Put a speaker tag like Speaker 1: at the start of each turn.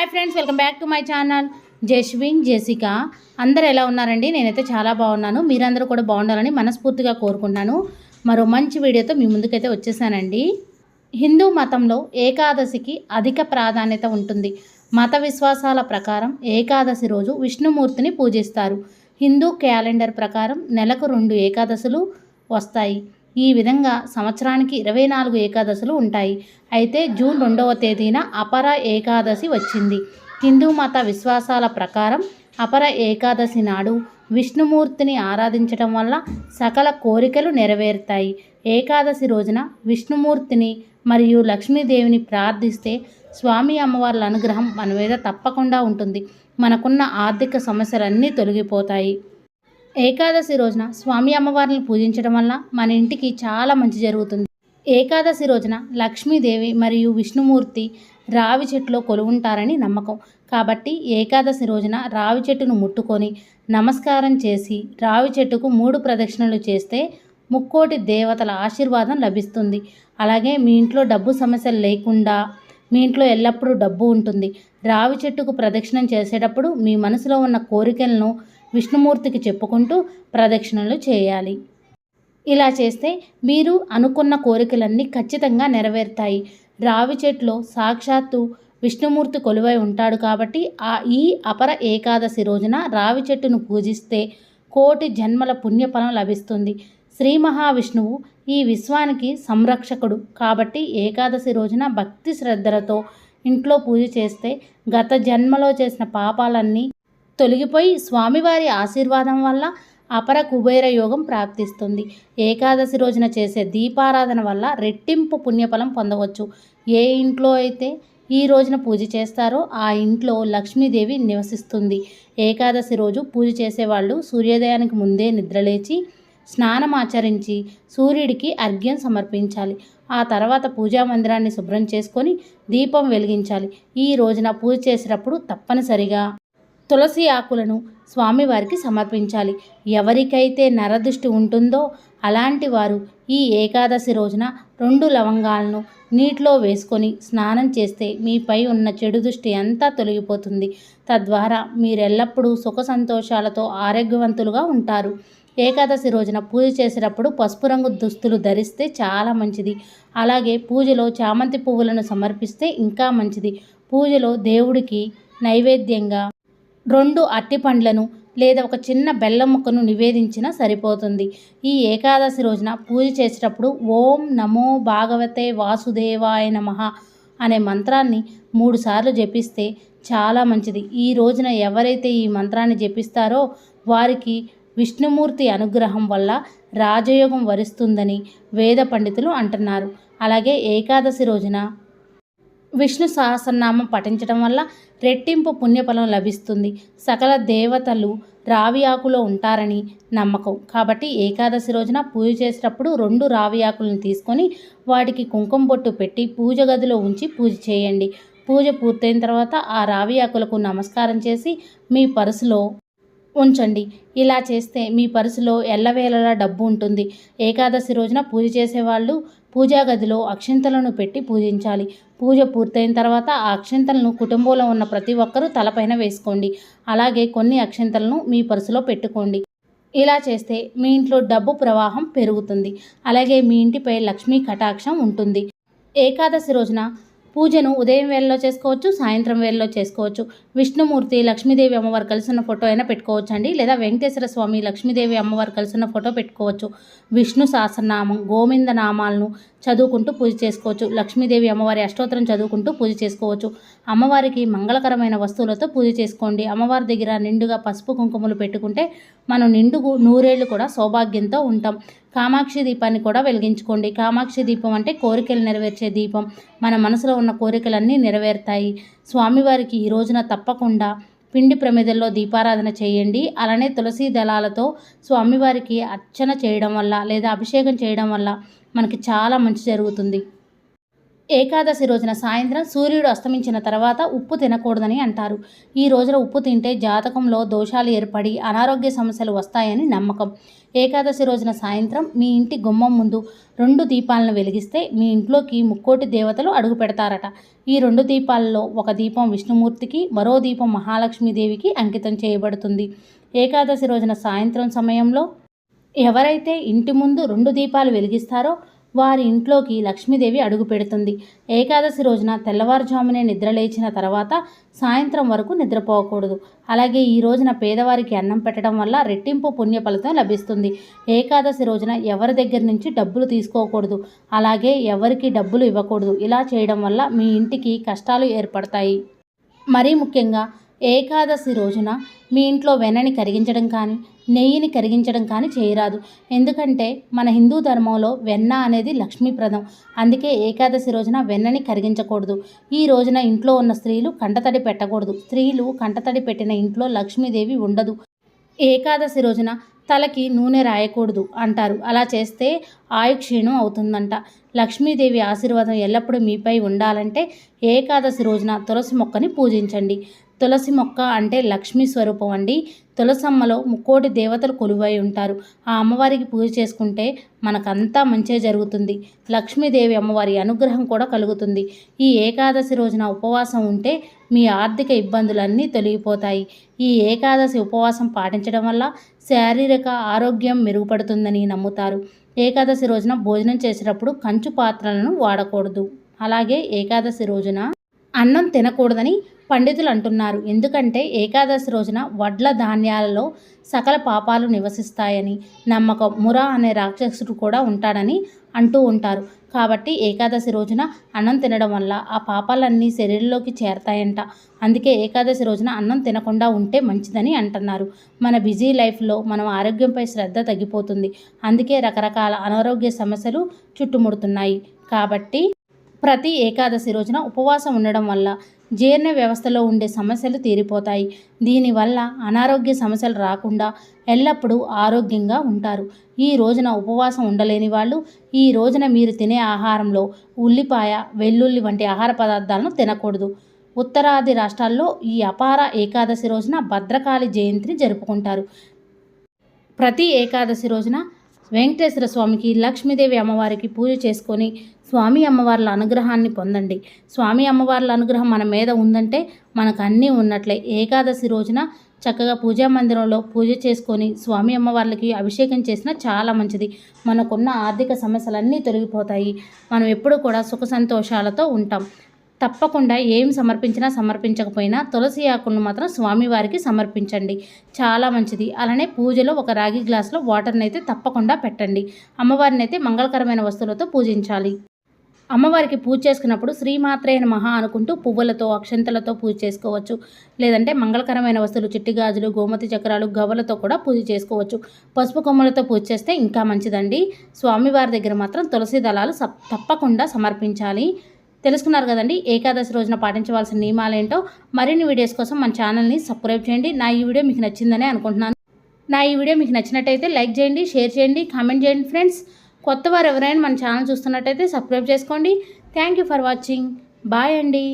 Speaker 1: Hi friends, welcome back to my channel. Jaswin జెసిక అందరూ ఎలా ఉన్నారండి? నేనైతే చాలా బాగున్నాను. మీరందరూ కూడా బాగుండాలని మనస్ఫూర్తిగా కోరుకుంటున్నాను. మరో మంచి వీడియోతో మీ ముందుకైతే వచ్చేసానండి. హిందూ మతంలో ఏకాదశికి అధిక ప్రాధాన్యత ఉంటుంది. మత విశ్వాసాల ప్రకారం ఏకాదశి రోజు విష్ణుమూర్తిని పూజిస్తారు. హిందూ క్యాలెండర్ ప్రకారం నెలకు 2 ఏకాదశులు వస్తాయి. ఈ విధంగా సంవత్సరానికి 24 ఏకాదశులు ఉంటాయి. అయితే జూన్ 2వ తేదీన అపర ఏకాదశి వచ్చింది. హిందూ మత విశ్వాసాల ప్రకారం అపర ఏకాదశి నాడు విష్ణుమూర్తిని ఆరాధించడం వల్ల సకల కోరికలు నెరవేరుతాయి. ఏకాదశి రోజున విష్ణుమూర్తిని మరియు లక్ష్మీదేవిని ప్రార్థిస్తే స్వామి అమ్మవార్ల అనుగ్రహం మన మీద తప్పకుండా ఉంటుంది. మనకున్న ఆర్థిక సమస్యలన్నీ తొలగిపోతాయి. ఏకాదశి రోజున స్వామి అమ్మవారిని పూజించడం వల్ల మన ఇంటికి చాలా మంచి జరుగుతుంది. ఏకాదశి రోజున లక్ష్మీదేవి మరియు విష్ణుమూర్తి రావి చెట్టులో కొలువుంటారని నమ్మకం. కాబట్టి ఏకాదశి రోజున రావి చెట్టును ముట్టుకొని నమస్కారం చేసి రావి చెట్టుకు 3 ప్రదక్షిణలు చేస్తే ముక్కోటి దేవతల ఆశీర్వాదం లభిస్తుంది. అలాగే మీ ఇంట్లో డబ్బు సమస్యలు లేకుండా మీ ఇంట్లో ఎల్లప్పుడూ డబ్బు ఉంటుంది. రావి చెట్టుకు ప్రదక్షిణం చేసేటప్పుడు మీ మనసులో ఉన్న కోరికలను విష్ణుమూర్తికి చెప్పుకుంటూ ప్రదక్షిణలు చేయాలి. ఇలా చేస్తే మీరు అనుకున్న కోరికలన్నీ ఖచ్చితంగా నెరవేరుతాయి. రావి చెట్టులో సాక్షాత్తు విష్ణుమూర్తి కొలువై ఉంటాడు కాబట్టి ఈ అపర ఏకాదశి రోజున రావి చెట్టును పూజిస్తే కోటి జన్మల పుణ్యఫలం లభిస్తుంది. శ్రీ మహావిష్ణువు ఈ విశ్వానికి సంరక్షకుడు కాబట్టి ఏకాదశి రోజున భక్తి శ్రద్ధలతో ఇంట్లో పూజ చేస్తే గత జన్మలో చేసిన పాపాలన్నీ తొలగిపోయి స్వామివారి ఆశీర్వాదం వల్ల అపర కుబేర యోగం ప్రాప్తిస్తుంది. ఏకాదశి రోజున చేసే దీపారాధన వల్ల రెట్టింపు పుణ్యఫలం పొందవచ్చు. ఏ ఇంట్లో అయితే ఈ రోజున పూజ చేస్తారో ఆ ఇంట్లో లక్ష్మీదేవి నివసిస్తుంది. ఏకాదశి రోజు పూజ చేసేవాళ్ళు సూర్యోదయానికి ముందే నిద్రలేచి స్నానం ఆచరించి సూర్యుడికి అర్ఘ్యం సమర్పించాలి. ఆ తర్వాత పూజా మందిరాన్ని శుభ్రం చేసుకొని దీపం వెలిగించాలి. ఈ రోజున పూజ చేసేటప్పుడు తప్పనిసరిగా తులసి ఆకులను స్వామివారికి సమర్పించాలి. ఎవరికైతే నరదృష్టి ఉంటుందో అలాంటి వారు ఈ ఏకాదశి రోజున 2 లవంగాలను నీటిలో వేసుకొని స్నానం చేస్తే మీపై ఉన్న చెడు దృష్టి అంతా తొలగిపోతుంది. తద్వారా మీరెల్లప్పుడూ సుఖ సంతోషాలతో ఆరోగ్యవంతులుగా ఉంటారు. ఏకాదశి రోజున పూజ చేసేటప్పుడు పసుపు రంగు దుస్తులు ధరిస్తే చాలా మంచిది. అలాగే పూజలో చామంతి పువ్వులను సమర్పిస్తే ఇంకా మంచిది. పూజలో దేవుడికి నైవేద్యంగా 2 అరటిపండ్లను లేదా ఒక చిన్న బెల్లం ముక్కను నివేదించినా సరిపోతుంది. ఈ ఏకాదశి రోజున పూజ చేసేటప్పుడు ఓం నమో భాగవతే వాసుదేవాయ నమః అనే మంత్రాన్ని 3 సార్లు జపిస్తే చాలా మంచిది. ఈ రోజున ఎవరైతే ఈ మంత్రాన్ని జపిస్తారో వారికి విష్ణుమూర్తి అనుగ్రహం వల్ల రాజయోగం వరిస్తుందని వేద పండితులు అంటున్నారు. అలాగే ఏకాదశి రోజున విష్ణు సహస్రనామం పఠించడం వల్ల రెట్టింపు పుణ్యఫలం లభిస్తుంది. సకల దేవతలు రావి ఆకులో ఉంటారని నమ్మకం. కాబట్టి ఏకాదశి రోజున పూజ చేసేటప్పుడు 2 రావి ఆకులను తీసుకొని వాటికి కుంకుమ బొట్టు పెట్టి పూజ గదిలో ఉంచి పూజ చేయండి. పూజ పూర్తయిన తర్వాత ఆ రావి ఆకులకు నమస్కారం చేసి మీ పర్సులో ఉంచండి. ఇలా చేస్తే మీ పర్సులో ఎల్లవేళలా డబ్బు ఉంటుంది. ఏకాదశి రోజున పూజ చేసేవాళ్ళు పూజా గదిలో అక్షింతలను పెట్టి పూజించాలి. పూజ పూర్తయిన తర్వాత ఆ అక్షింతలను కుటుంబంలో ఉన్న ప్రతి ఒక్కరూ తలపైన వేసుకోండి. అలాగే కొన్ని అక్షింతలను మీ పర్సులో పెట్టుకోండి. ఇలా చేస్తే మీ ఇంట్లో డబ్బు ప్రవాహం పెరుగుతుంది. అలాగే మీ ఇంటిపై లక్ష్మీ కటాక్షం ఉంటుంది. ఏకాదశి రోజున పూజను ఉదయం వేళలో చేసుకోవచ్చు, సాయంత్రం వేళలో చేసుకోవచ్చు. విష్ణుమూర్తి లక్ష్మీదేవి అమ్మవారు కలిసిన ఫోటో అయినా పెట్టుకోవచ్చు అండి. లేదా వెంకటేశ్వర స్వామి లక్ష్మీదేవి అమ్మవారు కలిసిన ఫోటో పెట్టుకోవచ్చు. విష్ణు సహస్రనామం గోవింద నామాలను చదువుకుంటూ పూజ చేసుకోవచ్చు. లక్ష్మీదేవి అమ్మవారి అష్టోత్తరం చదువుకుంటూ పూజ చేసుకోవచ్చు. అమ్మవారికి మంగళకరమైన వస్తువులతో పూజ చేసుకోండి. అమ్మవారి దగ్గర నిండుగా పసుపు కుంకుమలు పెట్టుకుంటే మనం నిండుగు 100 ఏళ్ళు కూడా సౌభాగ్యంతో ఉంటాం. కామాక్షి దీపాన్ని కూడా వెలిగించుకోండి. కామాక్షి దీపం అంటే కోరికలు నెరవేర్చే దీపం. మన మనసులో ఉన్న కోరికలన్నీ నెరవేరుతాయి. స్వామివారికి ఈ రోజున తప్పకుండా పిండి ప్రమిదల్లో దీపారాధన చేయండి. అలానే తులసి దళాలతో స్వామివారికి అర్చన చేయడం వల్ల లేదా అభిషేకం చేయడం వల్ల మనకి చాలా మంచి జరుగుతుంది. ఏకాదశి రోజున సాయంత్రం సూర్యుడు అస్తమించిన తర్వాత ఉప్పు తినకూడదని అంటారు. ఈ రోజున ఉప్పు తింటే జాతకంలో దోషాలు ఏర్పడి అనారోగ్య సమస్యలు వస్తాయని నమ్మకం. ఏకాదశి రోజున సాయంత్రం మీ ఇంటి గుమ్మం ముందు 2 దీపాలను వెలిగిస్తే మీ ఇంట్లోకి ముక్కోటి దేవతలు అడుగు పెడతారట. ఈ 2 దీపాలలో ఒక దీపం విష్ణుమూర్తికి, మరో దీపం మహాలక్ష్మీదేవికి అంకితం చేయబడుతుంది. ఏకాదశి రోజున సాయంత్రం సమయంలో ఎవరైతే ఇంటి ముందు 2 దీపాలు వెలిగిస్తారో వారి ఇంట్లోకి లక్ష్మీదేవి అడుగు పెడుతుంది. ఏకాదశి రోజున తెల్లవారుజామునే నిద్రలేచిన తర్వాత సాయంత్రం వరకు నిద్రపోకూడదు. అలాగే ఈ రోజున పేదవారికి అన్నం పెట్టడం వల్ల రెట్టింపు పుణ్య ఫలితం లభిస్తుంది. ఏకాదశి రోజున ఎవరి దగ్గర నుంచి డబ్బులు తీసుకోకూడదు. అలాగే ఎవరికి డబ్బులు ఇవ్వకూడదు. ఇలా చేయడం వల్ల మీ ఇంటికి కష్టాలు ఏర్పడతాయి. మరీ ముఖ్యంగా ఏకాదశి రోజున మీ ఇంట్లో వెన్నని కరిగించడం కానీ, నెయ్యిని కరిగించడం కానీ చేయరాదు. ఎందుకంటే మన హిందూ ధర్మంలో వెన్న అనేది లక్ష్మీప్రదం. అందుకే ఏకాదశి రోజున వెన్నని కరిగించకూడదు. ఈ రోజున ఇంట్లో ఉన్న స్త్రీలు కంటతడి పెట్టకూడదు. స్త్రీలు కంటతడి పెట్టిన ఇంట్లో లక్ష్మీదేవి ఉండదు. ఏకాదశి రోజున తలకి నూనె రాయకూడదు అంటారు. అలా చేస్తే ఆయుక్షీణం అవుతుందంట. లక్ష్మీదేవి ఆశీర్వాదం ఎల్లప్పుడూ మీపై ఉండాలంటే ఏకాదశి రోజున తులసి మొక్కని పూజించండి. తులసి మొక్క అంటే లక్ష్మీ స్వరూపం అండి. తులసమ్మలో ముక్కోటి దేవతలు కొలువై ఉంటారు. ఆ అమ్మవారికి పూజ చేసుకుంటే మనకంతా మంచే జరుగుతుంది. లక్ష్మీదేవి అమ్మవారి అనుగ్రహం కూడా కలుగుతుంది. ఈ ఏకాదశి రోజున ఉపవాసం ఉంటే మీ ఆర్థిక ఇబ్బందులన్నీ తొలగిపోతాయి. ఈ ఏకాదశి ఉపవాసం పాటించడం వల్ల శారీరక ఆరోగ్యం మెరుగుపడుతుందని నమ్ముతారు. ఏకాదశి రోజున భోజనం చేసేటప్పుడు కంచు పాత్రలను వాడకూడదు. అలాగే ఏకాదశి రోజున అన్నం తినకూడదని పండితులు అంటున్నారు. ఎందుకంటే ఏకాదశి రోజున వడ్ల ధాన్యాలలో సకల పాపాలు నివసిస్తాయని నమ్మకం. మురా అనే రాక్షసుడు కూడా ఉంటాడని అంటూ ఉంటారు. కాబట్టి ఏకాదశి రోజున అన్నం తినడం వల్ల ఆ పాపాలన్నీ శరీరంలోకి చేరతాయంట. అందుకే ఏకాదశి రోజున అన్నం తినకుండా ఉంటే మంచిదని అంటున్నారు. మన బిజీ లైఫ్లో మనం ఆరోగ్యంపై శ్రద్ధ తగ్గిపోతుంది. అందుకే రకరకాల అనారోగ్య సమస్యలు చుట్టుముడుతున్నాయి. కాబట్టి ప్రతి ఏకాదశి రోజున ఉపవాసం ఉండడం వల్ల జీర్ణ వ్యవస్థలో ఉండే సమస్యలు తీరిపోతాయి. దీనివల్ల అనారోగ్య సమస్యలు రాకుండా ఎల్లప్పుడూ ఆరోగ్యంగా ఉంటారు. ఈ రోజున ఉపవాసం ఉండలేని వాళ్ళు ఈ రోజున మీరు తినే ఆహారంలో ఉల్లిపాయ, వెల్లుల్లి వంటి ఆహార పదార్థాలను తినకూడదు. ఉత్తరాది రాష్ట్రాల్లో ఈ అపార ఏకాదశి రోజున భద్రకాళి జయంతిని జరుపుకుంటారు. ప్రతి ఏకాదశి రోజున వెంకటేశ్వర స్వామికి, లక్ష్మీదేవి అమ్మవారికి పూజ చేసుకొని స్వామి అమ్మవార్ల అనుగ్రహాన్ని పొందండి. స్వామి అమ్మవార్ల అనుగ్రహం మన మీద ఉందంటే మనకు అన్నీ ఉన్నట్లే. ఏకాదశి రోజున చక్కగా పూజా మందిరంలో పూజ చేసుకొని స్వామి అమ్మవార్లకి అభిషేకం చేసినా చాలా మంచిది. మనకున్న ఆర్థిక సమస్యలన్నీ తొలగిపోతాయి. మనం ఎప్పుడూ కూడా సుఖ సంతోషాలతో ఉంటాం. తప్పకుండా ఏం సమర్పించినా సమర్పించకపోయినా తులసి ఆకులను మాత్రం స్వామివారికి సమర్పించండి, చాలా మంచిది. అలానే పూజలో ఒక రాగి గ్లాసులో వాటర్ని అయితే తప్పకుండా పెట్టండి. అమ్మవారిని అయితే మంగళకరమైన వస్తువులతో పూజించాలి. అమ్మవారికి పూజ చేసుకున్నప్పుడు శ్రీమాత్రే నమః అనుకుంటూ పువ్వులతో, అక్షంతలతో పూజ చేసుకోవచ్చు. లేదంటే మంగళకరమైన వస్తువులు చిట్టి గాజులు, గోమతి చక్రాలు, గవ్వలతో కూడా పూజ చేసుకోవచ్చు. పసుపు కొమ్మలతో పూజ చేస్తే ఇంకా మంచిదండి. స్వామివారి దగ్గర మాత్రం తులసి దళాలు తప్పకుండా సమర్పించాలి. తెలుసుకున్నారు కదండి ఏకాదశి రోజున పాటించవలసిన నియమాలేంటో. మరిన్ని వీడియోస్ కోసం మన ఛానల్ని సబ్స్క్రైబ్ చేయండి. నా ఈ వీడియో మీకు నచ్చిందని అనుకుంటున్నాను. నా ఈ వీడియో మీకు నచ్చినట్టయితే లైక్ చేయండి, షేర్ చేయండి, కామెంట్ చేయండి ఫ్రెండ్స్. కొత్త వారు ఎవరైనా మన ఛానల్ చూస్తున్నట్టయితే సబ్స్క్రైబ్ చేసుకోండి. Thank you for watching. Bye అండి.